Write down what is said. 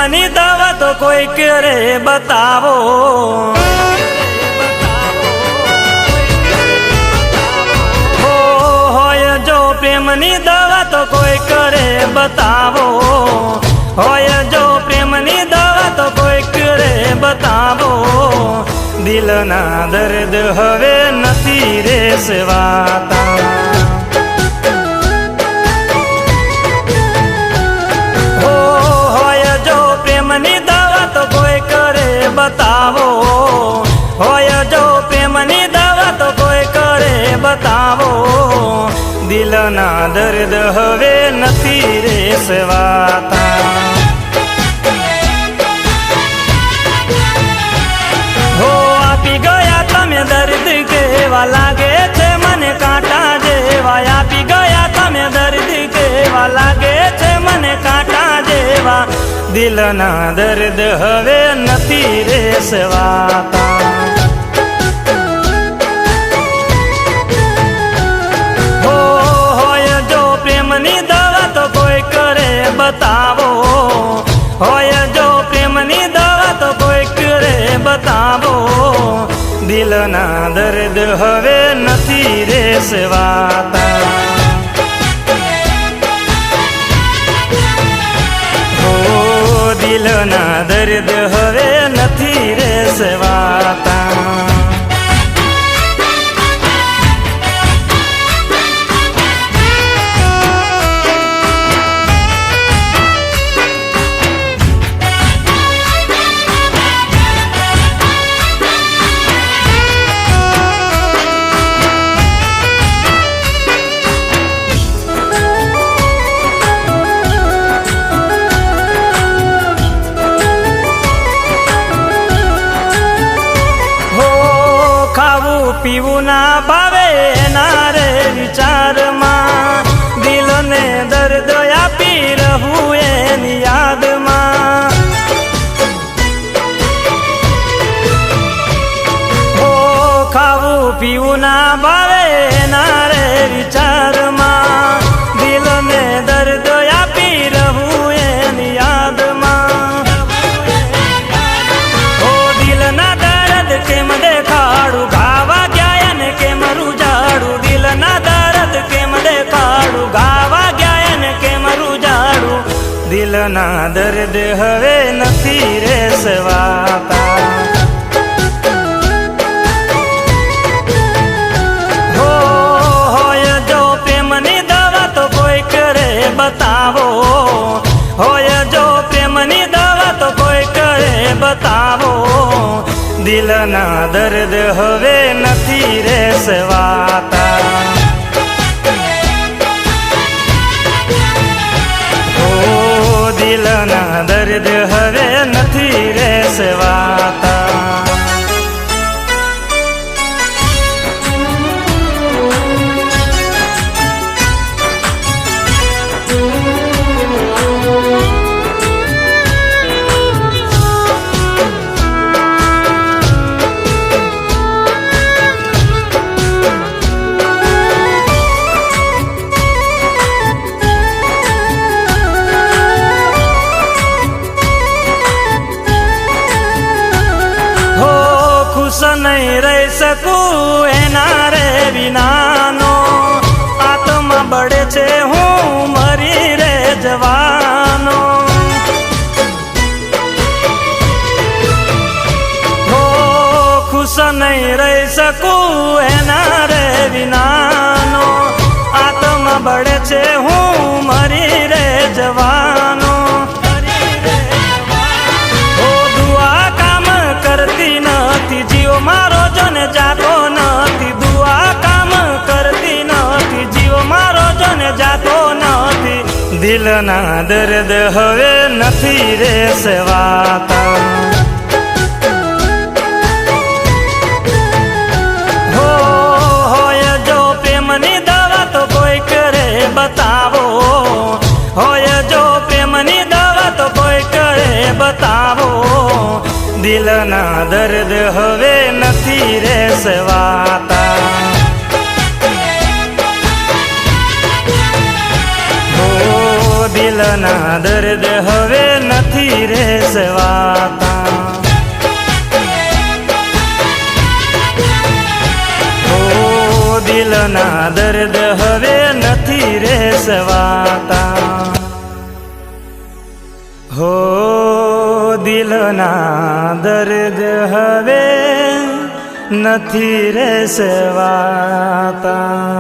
પ્રેમની દવા તો કોઈ કરે બતાવો, હોય જો પ્રેમની દવા તો કોઈ કરે બતાવો, હોય જો પ્રેમની દવા તો કોઈ કરે બતાવો, દિલના દર્દ હવે નથી રે સેવાતા, હોય જો પ્રેમની દવા તો કોઈ કરે બતાવો, હોય જો પ્રેમની દવા તો કોઈ કરે બતાવો, દિલના દર્દ હવે નથી રે સેવાતા, હો આપી ગયા તમે દર્દ કેવા લાગે છે મને કાંટા જેવા, આપી ગયા તમે દર્દ કેવા લાગે છે મને કાંટા જેવા, દિલના દર્દ હવે નથી રે સેવાતા, હોય જો પ્રેમની દવા તો કોઈ કરે બતાવો, હોય જો પ્રેમની દવા તો કોઈ કરે બતાવો, દિલના દર્દ હવે નથી રે સેવાતા, દિલના દર્દ હવે નથી રે સેવાતા, પીવું ના ભાવે ના રે વિચારમાં, દિલને દર્દ આપી રહું એની યાદમાં, હો ખાવું પીવું ના ભાવે ના રે વિચારમાં, દિલને દર્દ આપી રહું એની યાદમાં, હો દિલના દર્દ કેમ દેખાડું ગાવા કેમ રૂજાડું, દિલના દર્દ કેમ દેખાડું ગાવા ગયા ને કેમ રૂજાડું, દિલના દર્દ હવે નથી રે સેવાતા, હોય જો પ્રેમની દવા તો કોઈ કરે બતાવો, હોય જો પ્રેમની દવા તો કોઈ કરે બતાવો, દિલના દર્દ હવે નથી રે સેવાતા, ઓ દિલના દર્દ હવે નથી રે સેવાતા, નહીં રહી શકું એના રે વિનાનો, આત્મા બળે છે હું મરી રે જવાનો, હો ખુશ નહીં રહી શકું એના રે વિનાનો, આત્મા બળે છે હું મરી રે જવાનો, હો દુઆ કામ કરતી નથી જીવ મારો જન જાતો નથી, દુઆ કામ કરતી નથી જીવ મારો જન જાતો નથી, દિલના દર્દ હવે નથી રે સેવાતા, હોય જો પ્રેમની દવા તો કોઈ કરે બતાવો, હોય જો પ્રેમની દવા તો કોઈ કરે બતાવો, દિલના દર્દ હવે નથી રે સેવાતા, દિલના દિલના દર્દ હવે નથી રે સવાતા. ઓ દિલના દર્દ હવે નથી રે સવાતા. હો દિલના દર્દ હવે નથી રે સવાતા.